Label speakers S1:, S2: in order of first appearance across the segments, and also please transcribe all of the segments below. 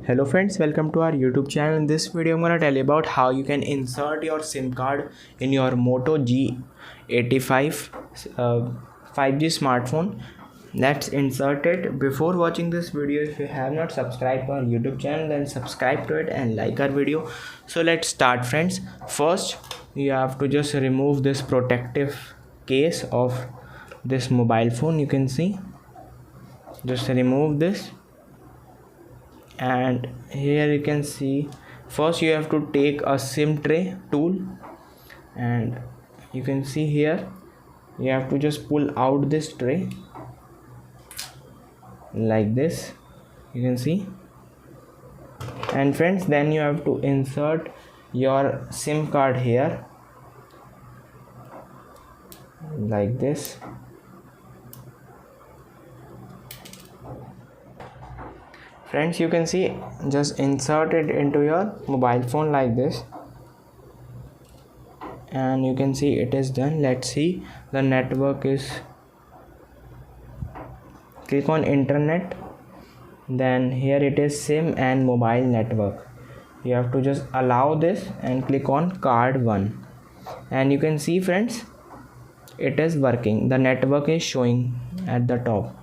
S1: Hello friends, welcome to our YouTube channel. In this video I'm gonna tell you about how you can insert your SIM card in your Moto G85 5G smartphone. Let's insert it. Before watching this video, if you have not subscribed to our YouTube channel, then subscribe to it and like our video. So let's start friends. First you have to just remove this protective case of this mobile phone. You can see, just remove this. And here you can see, first you have to take a SIM tray tool, and you can see here you have to just pull out this tray like this, you can see. And friends, then you have to insert your SIM card here like this. Friends, you can see, just insert it into your mobile phone like this, and you can see it is done. Let's see, the network is, click on internet, then here it is SIM and mobile network. You have to just allow this and click on card 1, and you can see friends, it is working. The network is showing at the top.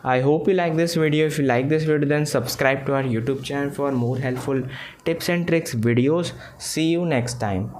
S1: I hope you like this video. If you like this video, then subscribe to our YouTube channel for more helpful tips and tricks videos. See you next time.